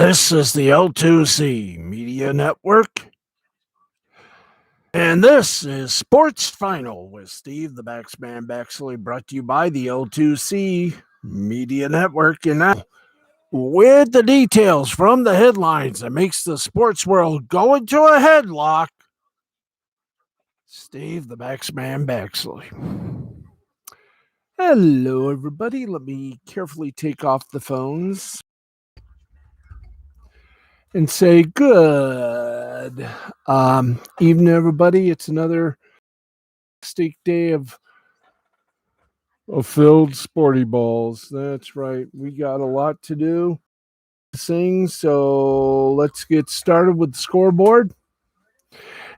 This is the L2C Media Network, and this is Sports Final with Steve the Baxman Baxley, brought to you by the L2C Media Network. And now, with the details from the headlines that makes the sports world go into a headlock, Steve the Baxman Baxley. Hello, everybody. Let me carefully take off the phones and say good evening, everybody. It's another steak day of filled sporty balls. That's right. We got a lot to do. So let's get started with the scoreboard.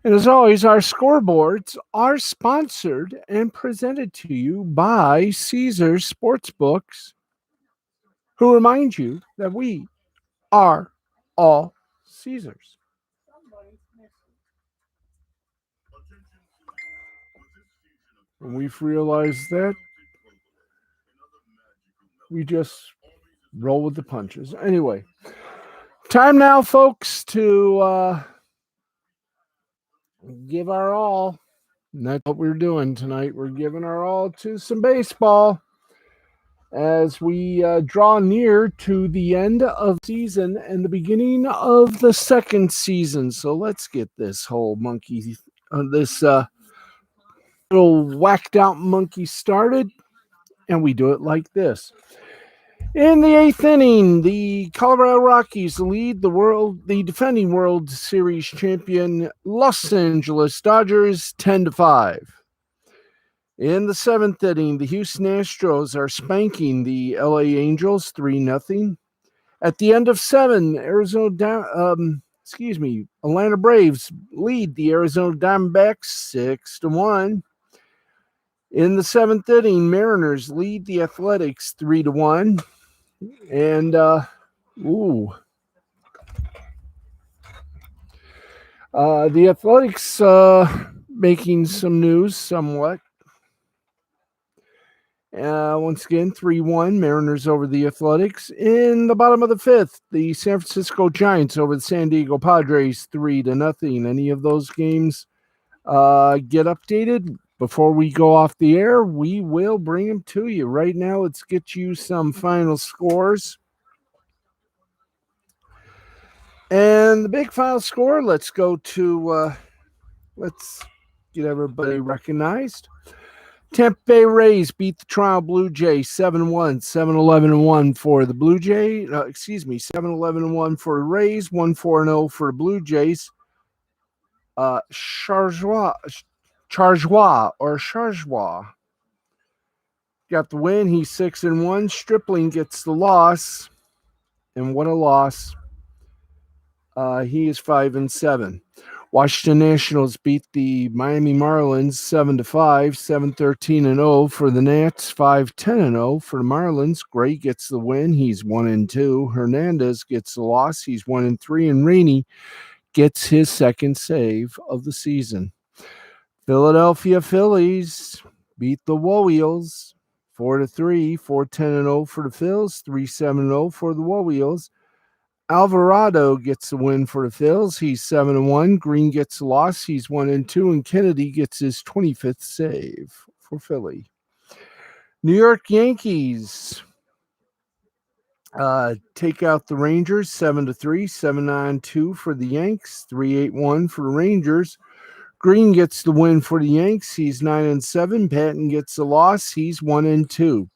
And as always, our scoreboards are sponsored and presented to you by Caesars Sportsbooks, who remind you that we are all Caesars. And we've realized that we just roll with the punches. Anyway, time now, folks, to give our all. And that's what we're doing tonight. We're giving our all to some baseball as we draw near to the end of season and the beginning of the second season. So let's get this whole this little whacked out monkey started. And we do it like this. In the eighth inning, the Colorado Rockies lead the defending World Series champion Los Angeles Dodgers 10-5. In the seventh inning, the Houston Astros are spanking the LA Angels 3-0. At the end of seven, Atlanta Braves lead the Arizona Diamondbacks 6-1. In the seventh inning, Mariners lead the Athletics 3-1. And, the Athletics making some news somewhat. Once again, 3-1, Mariners over the Athletics. In the bottom of the fifth, the San Francisco Giants over the San Diego Padres 3-0. Any of those games get updated? Before we go off the air, we will bring them to you. Right now, let's get you some final scores. And the big final score, let's go to, let's get everybody recognized. Tampa Bay Rays beat the Toronto Blue Jays 7-1, 7-11-1 for the Blue Jays. 7-11-1 for the Rays, 1-4-0 for the Blue Jays. Chargeois got the win. He's 6-1. Stripling gets the loss, and what a loss! He is 5-7. Washington Nationals beat the Miami Marlins 7-5, 7-13-0 for the Nats, 5-10-0 for the Marlins. Gray gets the win. He's 1-2. Hernandez gets the loss. He's 1-3, and Rainey gets his second save of the season. Philadelphia Phillies beat the Warriors 4-3, 4-10-0 for the Phils, 3-7-0 for the Warriors. Alvarado gets the win for the Phils. He's 7-1. Green gets the loss. He's 1-2, and Kennedy gets his 25th save for Philly. New York Yankees take out the Rangers 7-3, 7-9-2 for the Yanks, 3-8-1 for the Rangers. Green gets the win for the Yanks. He's 9-7. Patton gets the loss. He's 1-2.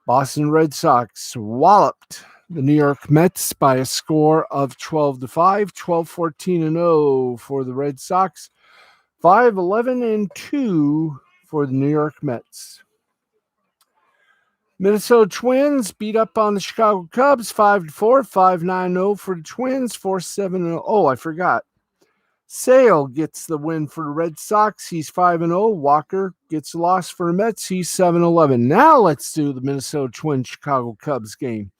Boston Red Sox walloped the New York Mets by a score of 12-5, 12-14-0 for the Red Sox, 5-11-2 for the New York Mets. Minnesota Twins beat up on the Chicago Cubs 5-4, 5-9-0 for the Twins, 4-7-0. Oh, I forgot. Sale gets the win for the Red Sox. He's 5-0. Walker gets the loss for the Mets. He's 7-11. Now let's do the Minnesota Twins Chicago Cubs game.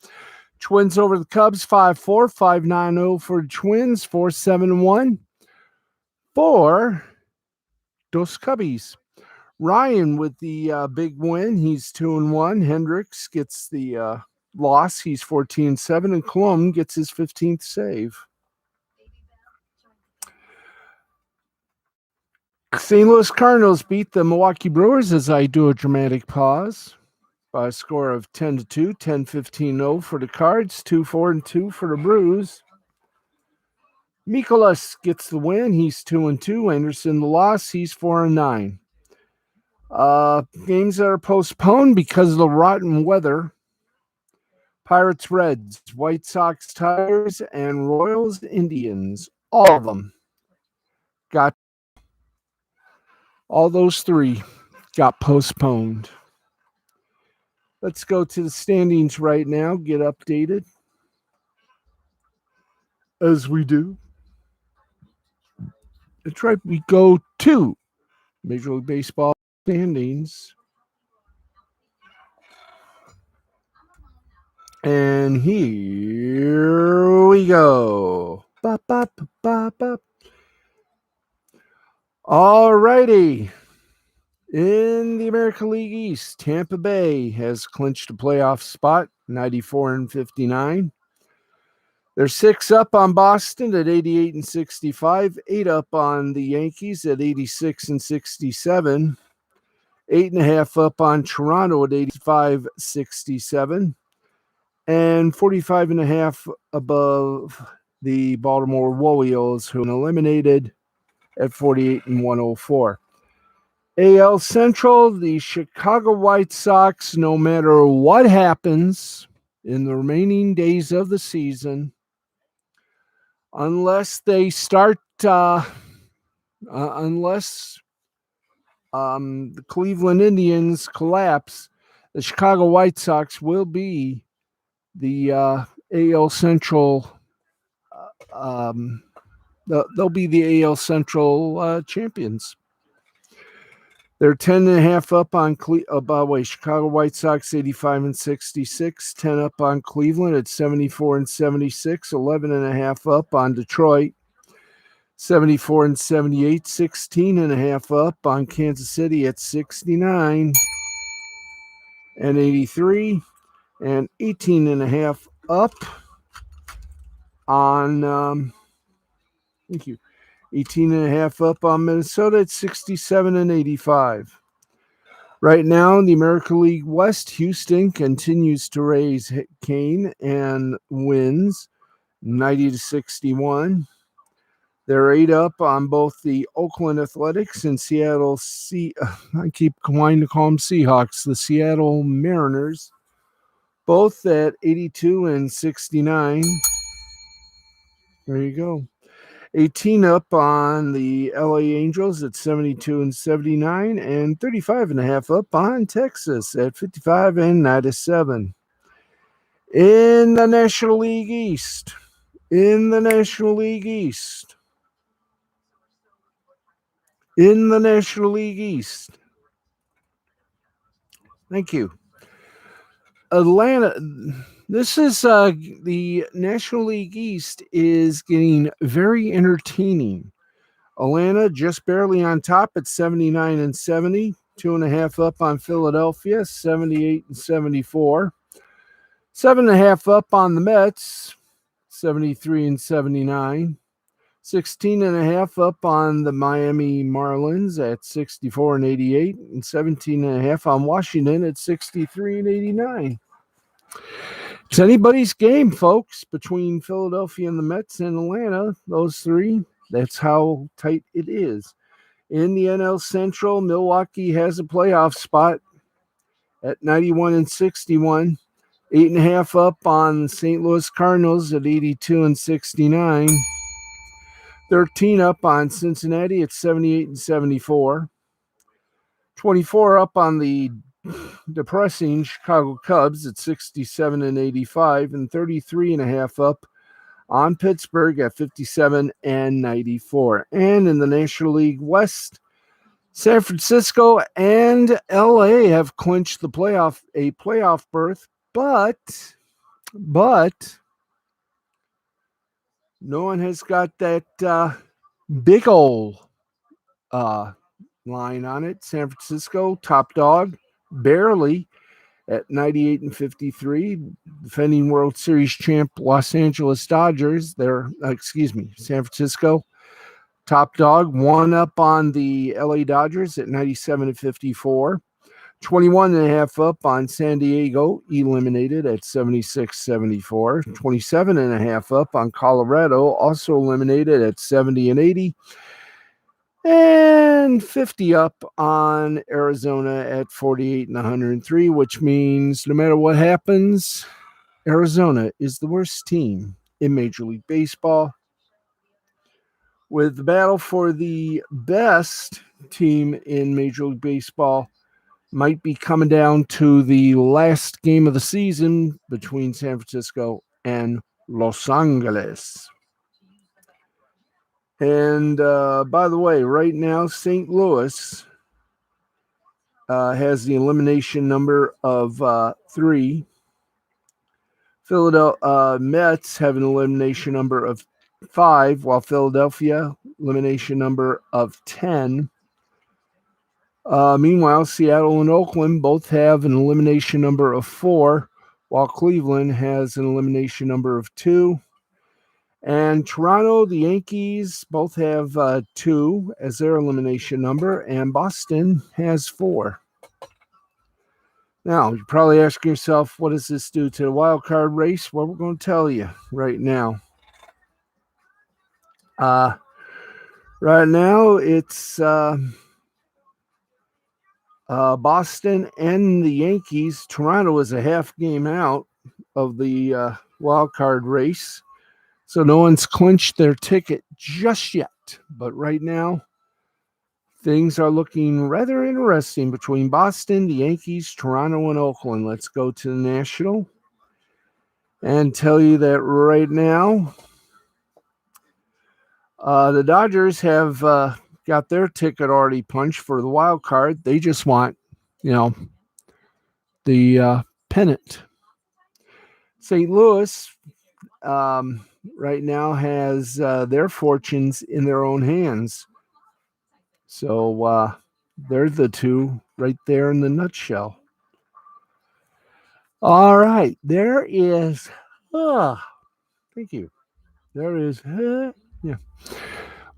Twins over the Cubs 5-4, 5-9-0 for the Twins, 4-7-1 for Dos Cubbies. Ryan with the big win. He's 2-1. Hendricks gets the loss. He's 14-7, and Klum gets his 15th save. St. Louis Cardinals beat the Milwaukee Brewers as I do a dramatic pause by a score of 10-2, 10-15-0 for the Cards, 2-4-2 for the Brews. Mikolas gets the win. He's 2-2. Anderson the loss. He's 4-9. Games that are postponed because of the rotten weather. Pirates, Reds, White Sox, Tigers, and Royals, Indians. All of them got, all those three got postponed. Let's go to the standings right now, get updated as we do. That's right, we go to Major League Baseball standings. And here we go. Bop, bop, bop, bop. All righty. In the American League East, Tampa Bay has clinched a playoff spot, 94-59. They're 6 up on Boston at 88-65, 8 up on the Yankees at 86-67, 8.5 up on Toronto at 85-67, and 45.5 above the Baltimore Orioles, who are eliminated at 48-104. AL Central, the Chicago White Sox, no matter what happens in the remaining days of the season, unless they start, unless the Cleveland Indians collapse, the Chicago White Sox will be the AL Central. They'll be the AL Central champions. They're 10.5 up on Chicago White Sox 85-66, 10 up on Cleveland at 74-76, 11.5 up on Detroit 74-78, 16.5 up on Kansas City at 69-83, and 18.5 up on 18.5 up on Minnesota at 67-85. Right now in the American League West, Houston continues to raise Kane and wins 90-61. They're 8 up on both the Oakland Athletics and Seattle I keep wanting to call them Seahawks, the Seattle Mariners, both at 82-69. There you go. 18 up on the LA Angels at 72-79, and 35.5 up on Texas at 55-97. In the National League East, Thank you. Atlanta, this is the National League East is getting very entertaining. Atlanta just barely on top at 79-70, 2.5 up on Philadelphia, 78-74, 7.5 up on the Mets, 73-79, 16.5 up on the Miami Marlins at 64-88, and 17.5 on Washington at 63-89. It's anybody's game, folks, between Philadelphia and the Mets and Atlanta, those three. That's how tight it is. In the NL Central, Milwaukee has a playoff spot at 91-61, 8.5 up on the St. Louis Cardinals at 82-69, 13 up on Cincinnati at 78-74, 24 up on the depressing Chicago Cubs at 67-85, and 33.5 up on Pittsburgh at 57-94. And in the National League West, San Francisco and LA have clinched the playoff berth, but no one has got that big old line on it. San Francisco, top dog, barely At 98-53, defending World Series champ Los Angeles Dodgers, San Francisco, top dog, one up on the LA Dodgers at 97-54. 21.5 up on San Diego, eliminated at 76-74. 27.5 up on Colorado, also eliminated at 70-80. And 50 up on Arizona at 48-103, which means no matter what happens, Arizona is the worst team in Major League Baseball. With the battle for the best team in Major League Baseball might be coming down to the last game of the season between San Francisco and Los Angeles. And by the way, right now, St. Louis has the elimination number of 3. Philadelphia Mets have an elimination number of 5, while Philadelphia elimination number of 10. Meanwhile, Seattle and Oakland both have an elimination number of 4, while Cleveland has an elimination number of 2. And Toronto, the Yankees, both have 2 as their elimination number, and Boston has 4. Now, you're probably asking yourself, what does this do to the wild card race? Well, we're going to tell you right now. Right now, it's Boston and the Yankees. Toronto is a half game out of the wild card race. So no one's clinched their ticket just yet. But right now, things are looking rather interesting between Boston, the Yankees, Toronto, and Oakland. Let's go to the National and tell you that right now, the Dodgers have got their ticket already punched for the wild card. They just want, the pennant. St. Louis right now has their fortunes in their own hands. So they're the two right there in the nutshell. All right. There is, thank you. There is, yeah.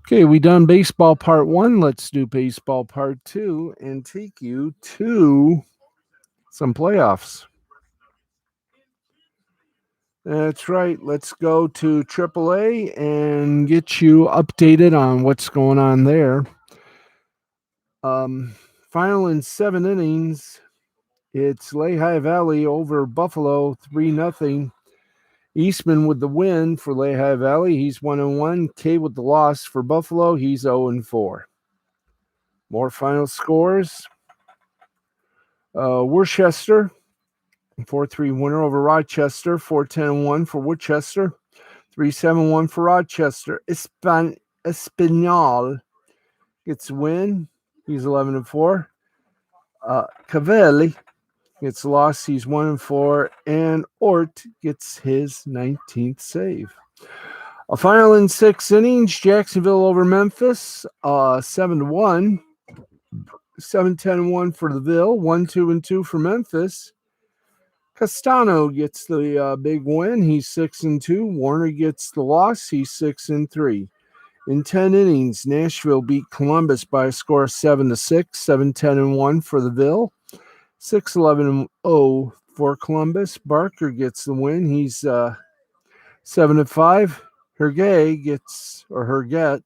Okay, we done baseball part 1. Let's do baseball part 2 and take you to some playoffs. That's right. Let's go to AAA and get you updated on what's going on there. Final in 7 innings, it's Lehigh Valley over Buffalo 3-0. Eastman with the win for Lehigh Valley. He's 1-1. Kay with the loss for Buffalo. He's 0-4. More final scores. Worcester, 4-3 winner over Rochester. 4-10-1 for Worcester. 3-7-1 for Rochester. Espinal gets a win. He's 11-4. Cavelli gets lost. He's 1-4. And Ort gets his 19th save. A final in 6 innings. Jacksonville over Memphis. 7-1. 7-10-1 for the Ville. 1-2-2 for Memphis. Castano gets the big win. He's 6-2. Warner gets the loss. He's 6-3. In 10 innings, Nashville beat Columbus by a score of 7-6. 7-10-1 for the Ville. 6-11-0 for Columbus. Barker gets the win. He's 7-5. Herget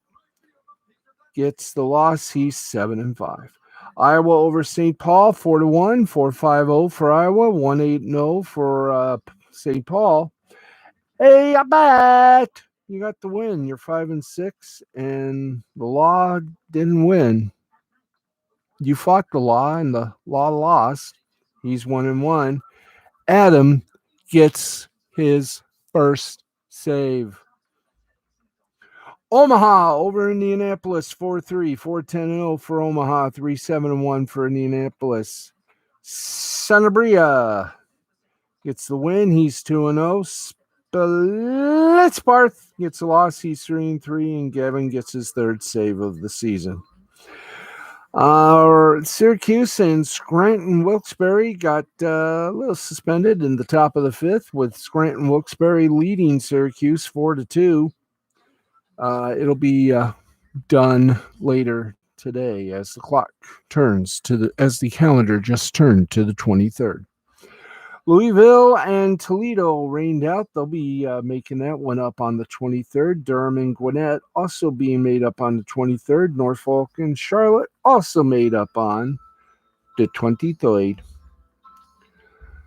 gets the loss. He's 7-5. Iowa over St. Paul, 4-1, 4-5-0 for Iowa, 1-8-0 for St. Paul. Hey, I bet you got the win. You're 5-6, and the Law didn't win. You fought the Law, and the Law lost. He's 1-1. Adam gets his first save. Omaha over Indianapolis, 4-3, 4-10-0 for Omaha, 3-7-1 for Indianapolis. Sanabria gets the win. He's 2-0. Splitsbarth gets a loss. He's 3-3, and Gavin gets his 3rd save of the season. Syracuse and Scranton Wilkes-Barre got a little suspended in the top of the fifth, with Scranton Wilkes-Barre leading Syracuse 4-2. It'll be done later today as the clock turns as the calendar just turned to the 23rd. Louisville and Toledo rained out. They'll be making that one up on the 23rd. Durham and Gwinnett also being made up on the 23rd. Norfolk and Charlotte also made up on the 23rd.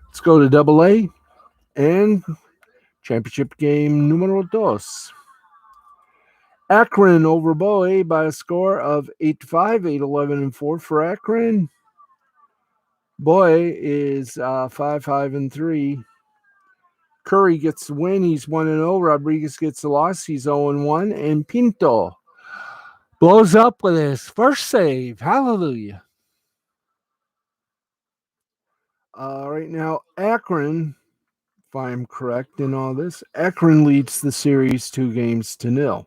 Let's go to Double A and championship game numero dos. Akron over Bowie by a score of 8-5, 8-11-4 for Akron. Bowie is 5-5-3. Curry gets the win. He's 1-0. Rodriguez gets the loss. He's 0-1. And Pinto blows up with his first save. Hallelujah. Right now, Akron, if I'm correct in all this, Akron leads the series 2-0.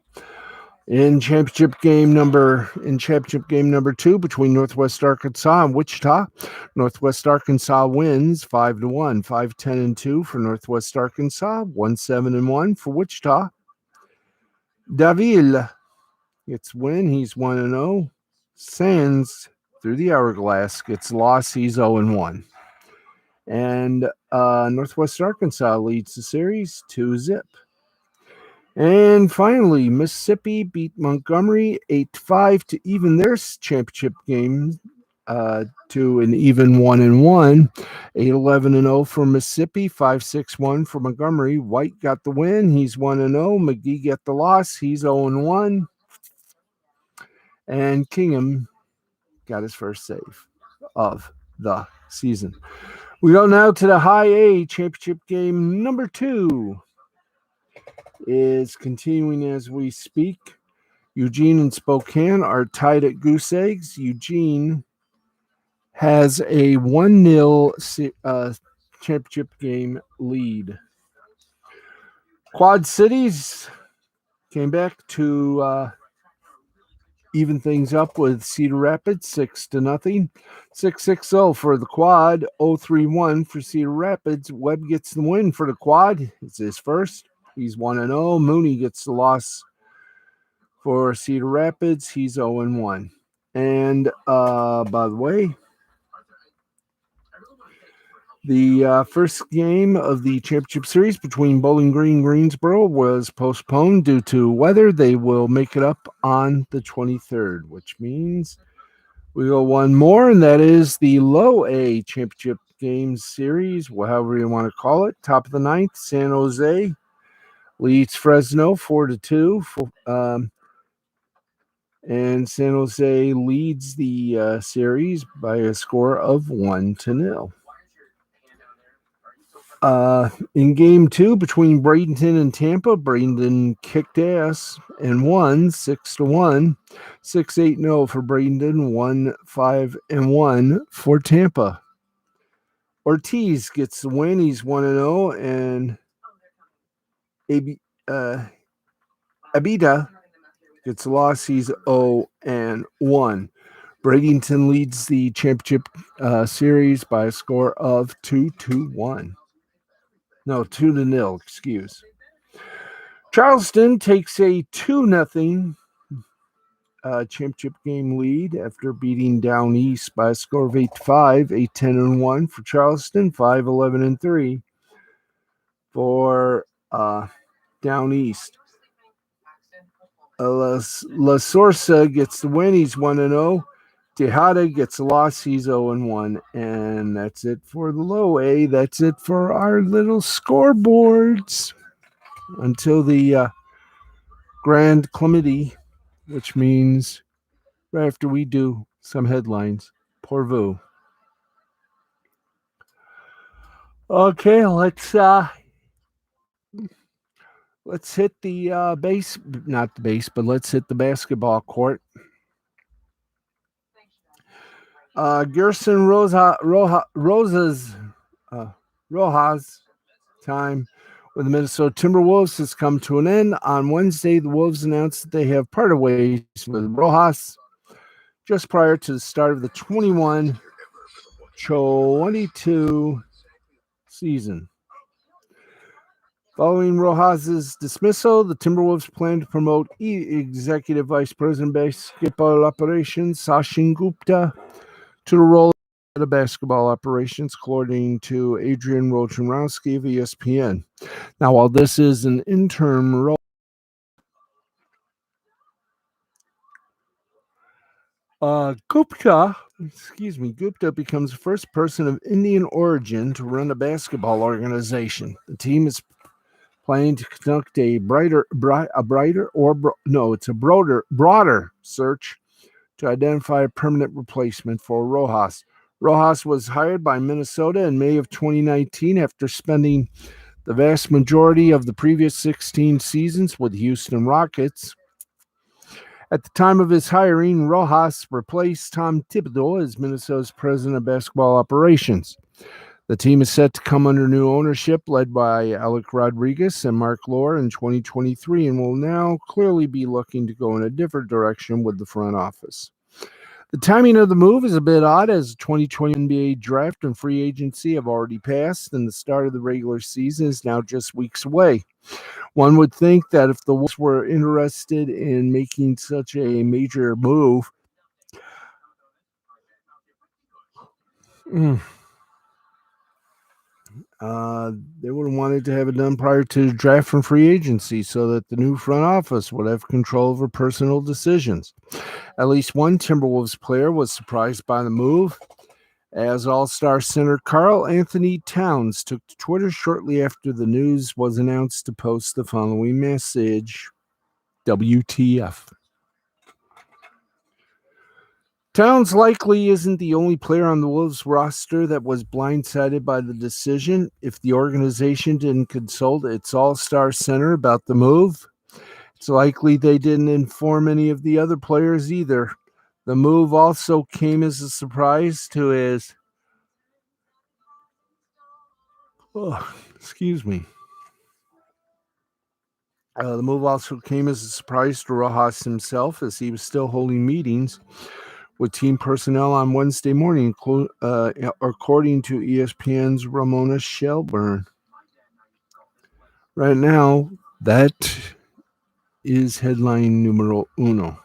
In championship game number 2 between Northwest Arkansas and Wichita, Northwest Arkansas wins 5-1, 5-10-2 for Northwest Arkansas, 1-7-1 for Wichita. Davil gets win, he's 1-0. Sands through the hourglass gets loss, he's 0-1. And Northwest Arkansas leads the series 2-0. And finally, Mississippi beat Montgomery 8-5 to even their championship game to an even 1-1. 8-11-0 for Mississippi, 5-6-1 for Montgomery. White got the win. He's 1-0. McGee got the loss. He's 0-1. And Kingham got his first save of the season. We go now to the High A championship game number 2. Is continuing as we speak. Eugene and Spokane are tied at goose eggs. Eugene has a 1-0 championship game lead. Quad Cities came back to even things up with Cedar Rapids 6-0. 6-6-0 for the Quad. 0-3-1 for Cedar Rapids. Webb gets the win for the Quad. It's his first. He's 1-0. Mooney gets the loss for Cedar Rapids. He's 0-1. And by the way, the first game of the championship series between Bowling Green and Greensboro was postponed due to weather. They will make it up on the 23rd, which means we go one more, and that is the Low A championship game series, however you want to call it. Top of the ninth, San Jose leads Fresno 4-2. And San Jose leads the series by a score of 1-0. In game 2 between Bradenton and Tampa, Bradenton kicked ass and won 6-1. 6-8-0 for Bradenton, 1-5-1 for Tampa. Ortiz gets the win. He's 1-0, and Abida gets a loss. He's 0-1. Bradenton leads the championship series by a score of 2-1. No, 2-0, excuse. Charleston takes a 2-0 championship game lead after beating Down East by a score of 8-5, 8-10-1 for Charleston, 5-11-3 for Down East. La Sorsa gets the win. He's 1-0. Tejada gets a loss. He's 0-1. And that's it for the Low A. That's it for our little scoreboards until the Grand Committee, which means right after we do some headlines. Pourvu. Okay, let's hit the base, not the base, but let's hit the basketball court. Gerson Rojas time with the Minnesota Timberwolves has come to an end. On Wednesday, the Wolves announced that they have parted ways with Rojas just prior to the start of the 21-22 season. Following Rojas's dismissal, the Timberwolves plan to promote Executive Vice President of Basketball Operations Sachin Gupta to the role of basketball operations, according to Adrian Wojnarowski of ESPN. Now, while this is an interim role, Gupta becomes the first person of Indian origin to run a basketball organization. The team is planning to conduct a broader search to identify a permanent replacement for Rojas. Rojas was hired by Minnesota in May of 2019 after spending the vast majority of the previous 16 seasons with Houston Rockets. At the time of his hiring, Rojas replaced Tom Thibodeau as Minnesota's president of basketball operations. The team is set to come under new ownership led by Alec Rodriguez and Mark Lohr in 2023 and will now clearly be looking to go in a different direction with the front office. The timing of the move is a bit odd as the 2020 NBA draft and free agency have already passed and the start of the regular season is now just weeks away. One would think that if the Wolves were interested in making such a major move, they would have wanted to have it done prior to the draft and free agency so that the new front office would have control over personal decisions. At least one Timberwolves player was surprised by the move, as All-Star center Karl Anthony Towns took to Twitter shortly after the news was announced to post the following message: WTF. Towns likely isn't the only player on the Wolves roster that was blindsided by the decision. If the organization didn't consult its all-star center about the move, it's likely they didn't inform any of the other players either. The move also came as a surprise to his... The move also came as a surprise to Rojas himself as he was still holding meetings with team personnel on Wednesday morning, according to ESPN's Ramona Shelburne. Right now, that is headline numero uno.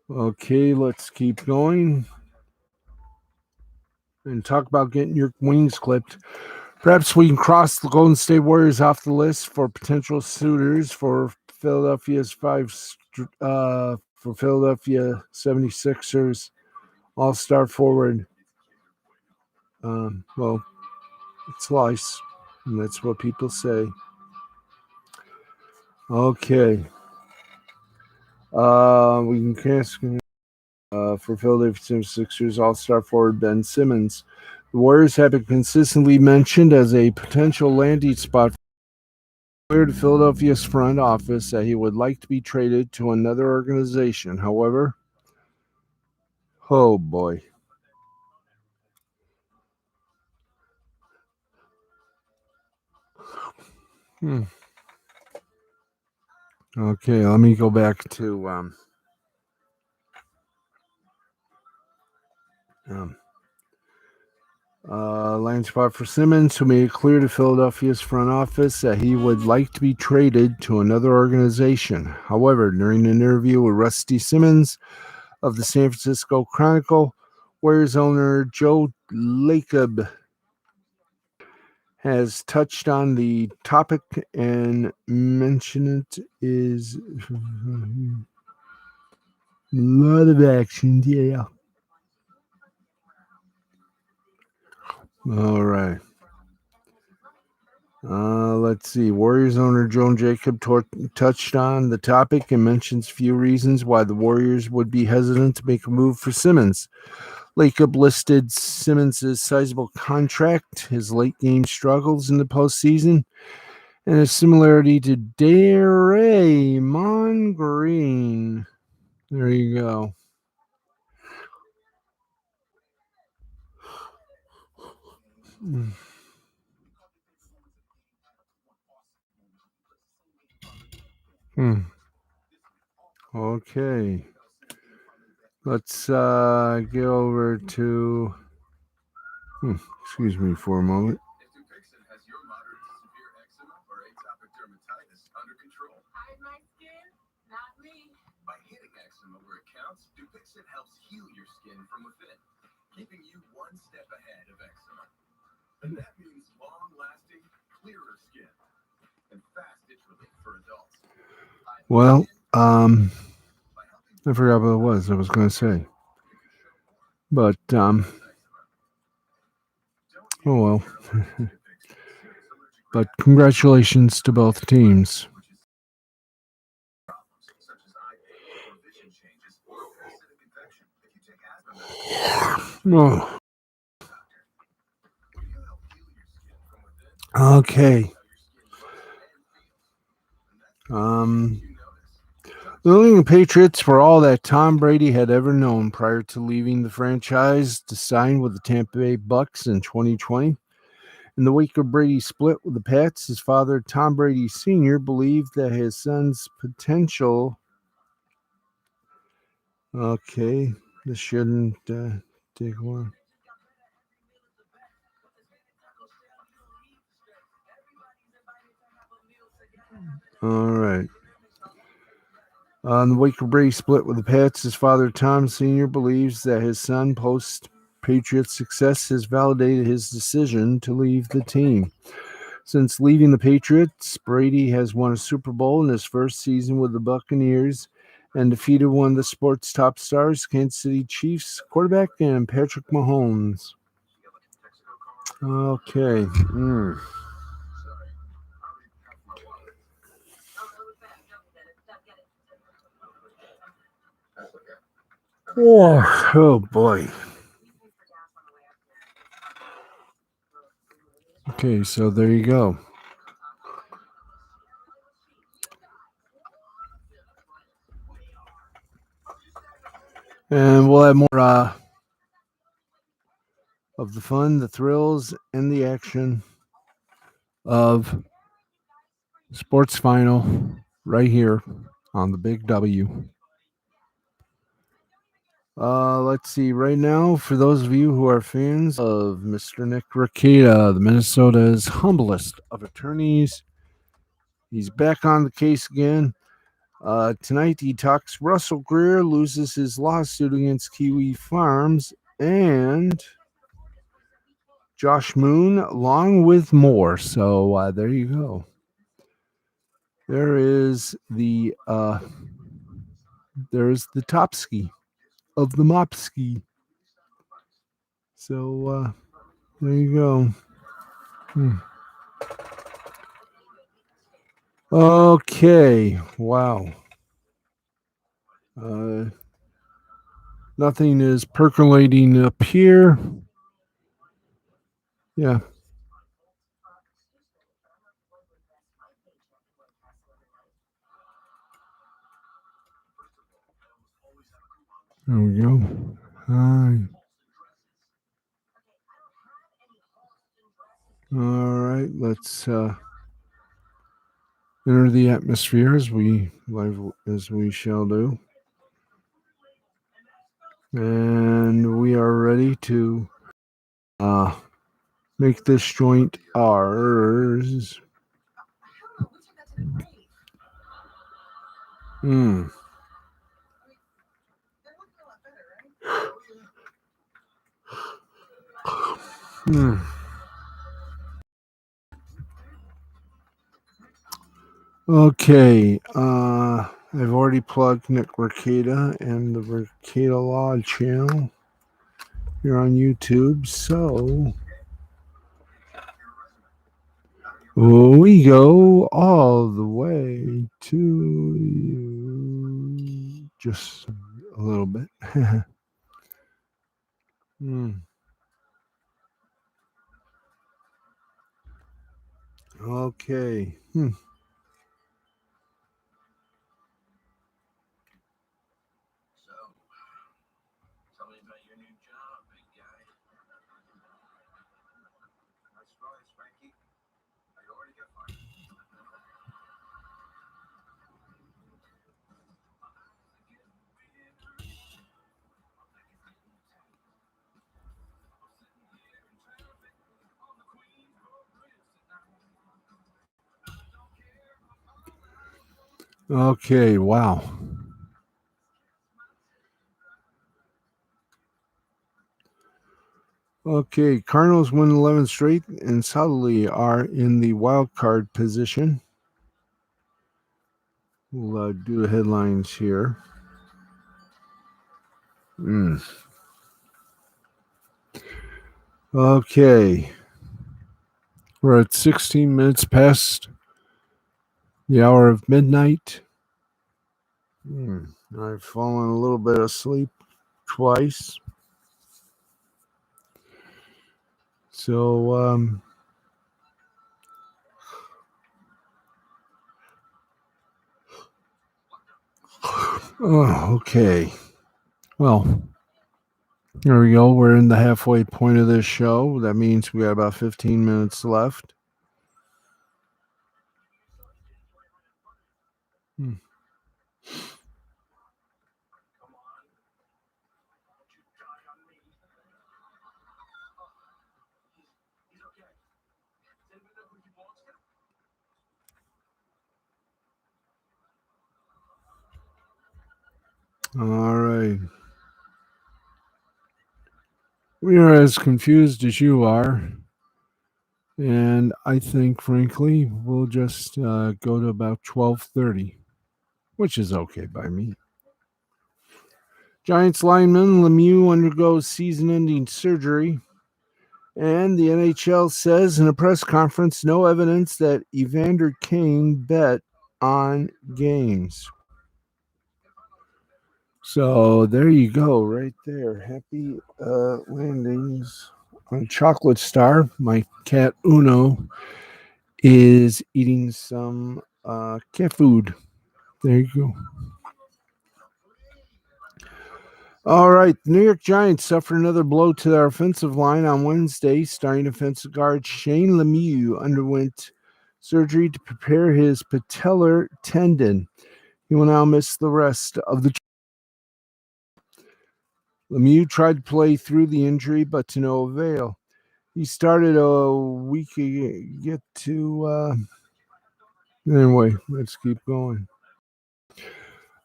Okay, let's keep going and talk about getting your wings clipped. Perhaps we can cross the Golden State Warriors off the list for potential suitors for Philadelphia 76ers all-star forward. Well, it's lice, and that's what people say. Okay. We can cast for Philadelphia 76ers all-star forward Ben Simmons. The Warriors have been consistently mentioned as a potential landing spot for the Philadelphia's front office that he would like to be traded to another organization. However, oh boy. Okay, let me go back to land spot for Simmons, who made it clear to Philadelphia's front office that he would like to be traded to another organization. However, during an interview with Rusty Simmons of the San Francisco Chronicle, Warriors owner Joe Lacob has touched on the topic and mentioned it is a lot of action. Yeah. All right. Let's see. Warriors owner Joan Jacob touched on the topic and mentions few reasons why the Warriors would be hesitant to make a move for Simmons. Lacob listed Simmons' sizable contract, his late game struggles in the postseason, and a similarity to Draymond Green. There you go. Okay. Let's get over to. Excuse me for a moment. Well, I forgot what it was I was going to say. But, oh well. But congratulations to both teams. Oh. Okay. The New England Patriots were all that Tom Brady had ever known prior to leaving the franchise to sign with the Tampa Bay Bucks in 2020. In the wake of Brady's split with the Pats, his father, Tom Brady Sr., believed that his son's potential. Okay, this shouldn't take long. All right. In the wake of Brady's split with the Pats, his father, Tom Sr., believes that his son, post Patriots success, has validated his decision to leave the team. Since leaving the Patriots, Brady has won a Super Bowl in his first season with the Buccaneers and defeated one of the sport's top stars, Kansas City Chiefs quarterback and Patrick Mahomes. Okay. Oh boy. Okay, so there you go. And we'll have more of the fun, the thrills, and the action of Sports Final right here on the Big W. Let's see. Right now, for those of you who are fans of Mr. Nick Rekieta, the Minnesota's humblest of attorneys, he's back on the case again. Tonight, he talks Russell Greer loses his lawsuit against Kiwi Farms and Josh Moon, along with more. So there you go. There is the Topski of the Mopski. So there you go. Okay. Wow. Nothing is percolating up here. Yeah. There we go. Hi. All right. Let's enter the atmosphere as we shall do. And we are ready to make this joint ours. Okay. I've already plugged Nick Rekieta and the Rekieta Law channel here on YouTube. So we go all the way to you just a little bit. Okay. Okay, wow. Okay, Cardinals win 11 straight and solidly are in the wild card position. We'll do the headlines here. Okay. We're at 16 minutes past the hour of midnight. I've fallen a little bit asleep twice. So, okay. Well, there we go. We're in the halfway point of this show. That means we got about 15 minutes left. All right. We are as confused as you are. And I think, frankly, we'll just go to about 12:30, which is okay by me. Giants lineman Lemieux undergoes season-ending surgery. And the NHL says in a press conference, no evidence that Evander Kane bet on games. So there you go, right there. Happy landings on Chocolate Star. My cat Uno is eating some cat food. There you go. All right, the New York Giants suffered another blow to their offensive line on Wednesday. Starting defensive guard Shane Lemieux underwent surgery to prepare his patellar tendon. He will now miss the rest of the. Lemieux tried to play through the injury, but to no avail. He started a week ago. Anyway, let's keep going.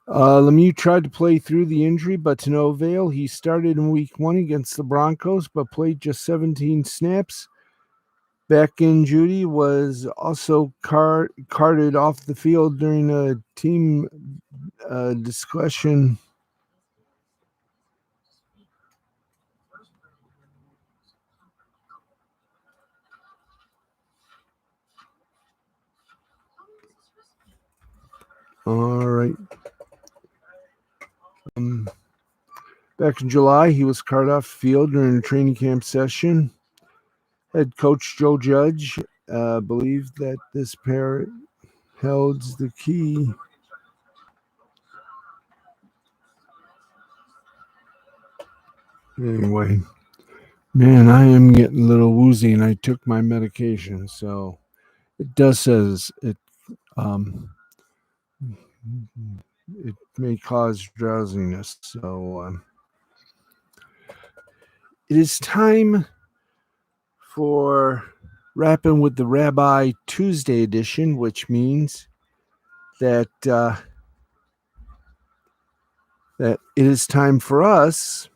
Lemieux tried to play through the injury, but to no avail. He started in week 1 against the Broncos, but played just 17 snaps. Back in Judy was also carted off the field during a team discussion. All right. Back in July, he was carted off the field during a training camp session. Head coach Joe Judge believed that this pair held the key. Anyway, man, I am getting a little woozy, and I took my medication, so it does says it it may cause drowsiness. So it is time for Rapping with the Rabbi Tuesday edition, which means that that it is time for us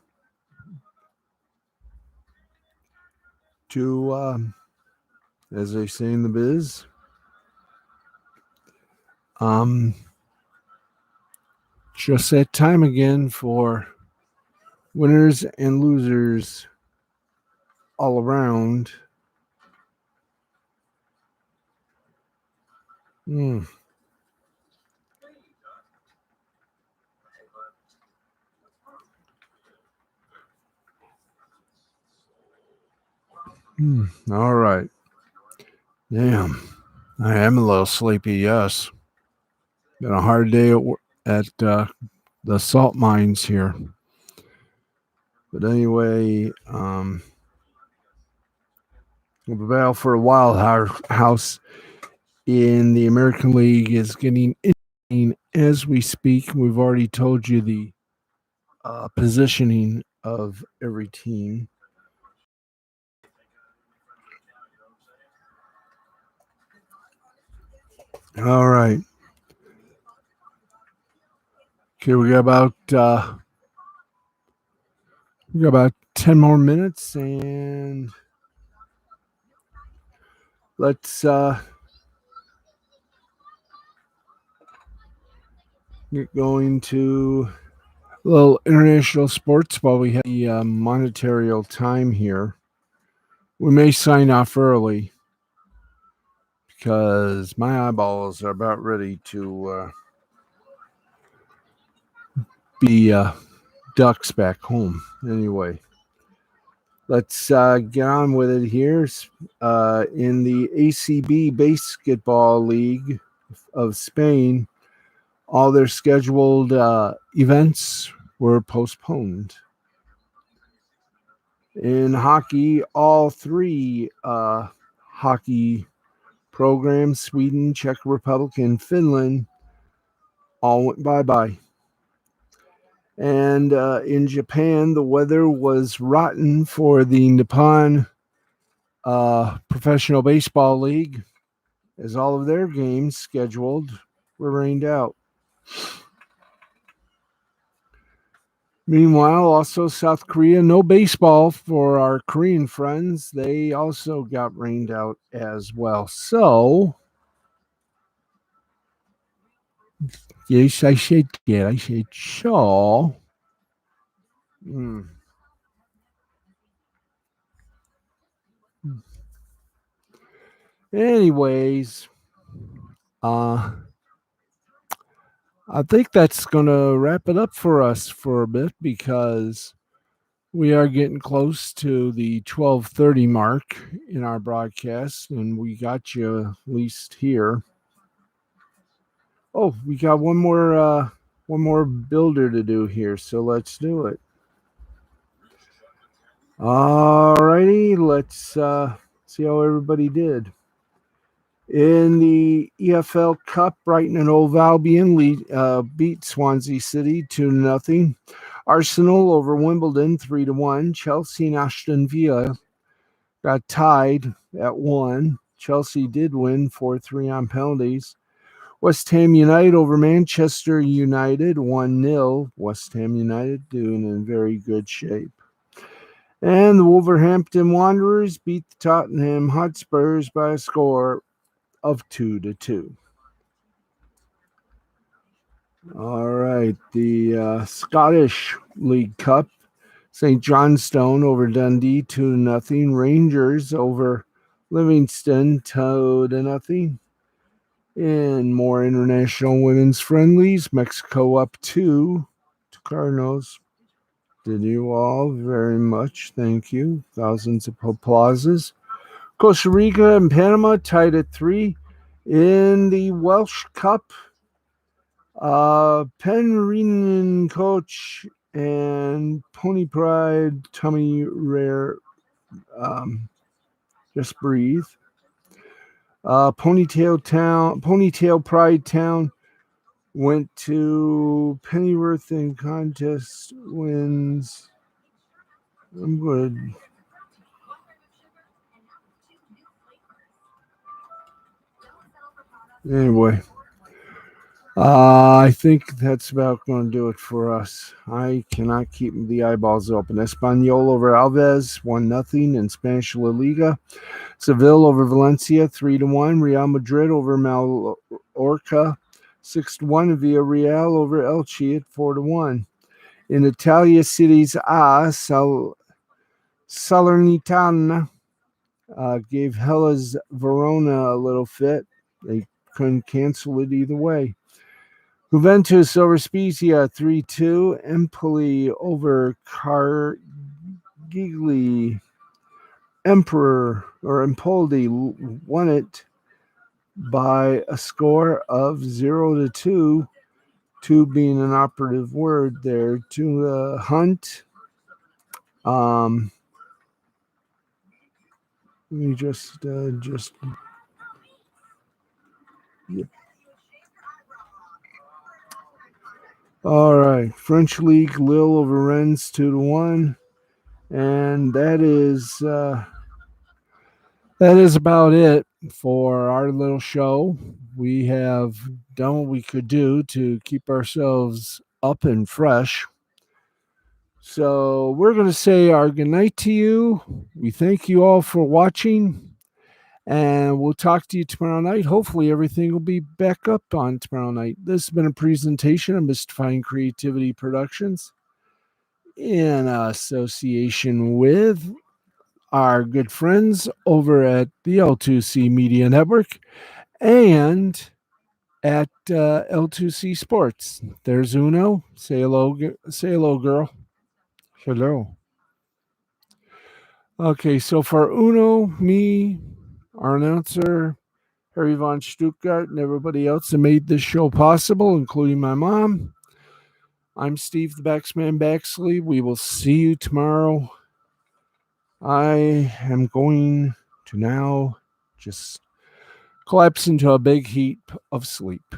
to, as they say in the biz, just that time again for winners and losers all around. All right. Damn. I am a little sleepy, yes. Been a hard day at the salt mines here. But anyway, the battle for a wild house in the American League is getting interesting as we speak. We've already told you the positioning of every team. All right. Okay, we got about 10 more minutes, and let's get going to a little international sports while we have the monetary time here. We may sign off early because my eyeballs are about ready to be ducks back home. Anyway, let's get on with it here. In the ACB Basketball League of Spain, all their scheduled events were postponed. In hockey, all three hockey programs, Sweden, Czech Republic, and Finland, all went bye-bye. And in Japan, the weather was rotten for the Nippon Professional Baseball League, as all of their games scheduled were rained out. Meanwhile, also South Korea, no baseball for our Korean friends. They also got rained out as well. So, yes, I said that. I said so. Anyways, I think that's going to wrap it up for us for a bit because we are getting close to the 12:30 mark in our broadcast, and we got you at least here. Oh, we got one more builder to do here, so let's do it. Alrighty, let's see how everybody did. In the EFL Cup, Brighton and Hove Albion beat Swansea City 2-0. Arsenal over Wimbledon 3-1. Chelsea and Aston Villa got tied at 1. Chelsea did win 4-3 on penalties. West Ham United over Manchester United 1-0. West Ham United doing in very good shape. And the Wolverhampton Wanderers beat the Tottenham Hotspurs by a score of 2-2. All right, the Scottish League Cup, St. Johnstone over Dundee 2-0. Rangers over Livingston 2-0. In more international women's friendlies, Mexico up 2 to Cardinals. Did you all very much? Thank you. Thousands of applauses. Costa Rica and Panama tied at 3. In the Welsh Cup, Penryn Coach and Pony Pride Tummy Rare Just Breathe. Ponytail Pride Town went to Pennyworth in contest wins. I'm good. Anyway, I think that's about going to do it for us. I cannot keep the eyeballs open. Espanyol over Alves 1-0 in Spanish La Liga. Seville over Valencia 3-1. Real Madrid over Mallorca 6-1. Villarreal over Elche at 4-1. In Italia Series A, Salernitana gave Hellas Verona a little fit. They couldn't cancel it either way. Juventus over Spezia 3-2. Empoli over Cargigli. Empoli won it by a score of 0-2. 2 being an operative word there. To Hunt. Let me just. Yep. All right, French League, Lille over Rennes 2-1, and that is about it for our little show. We have done what we could do to keep ourselves up and fresh. So we're going to say our goodnight to you. We thank you all for watching, and we'll talk to you tomorrow night. Hopefully, everything will be back up on tomorrow night. This has been a presentation of Mystifying Creativity Productions in association with our good friends over at the L2C Media Network and at L2C Sports. There's Uno. Say hello. Say hello, girl. Hello. Okay, so for Uno, me, our announcer, Harry von Stuttgart, and everybody else that made this show possible, including my mom, I'm Steve the Baxman Baxley. We will see you tomorrow. I am going to now just collapse into a big heap of sleep.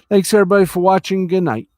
Thanks, everybody, for watching. Good night.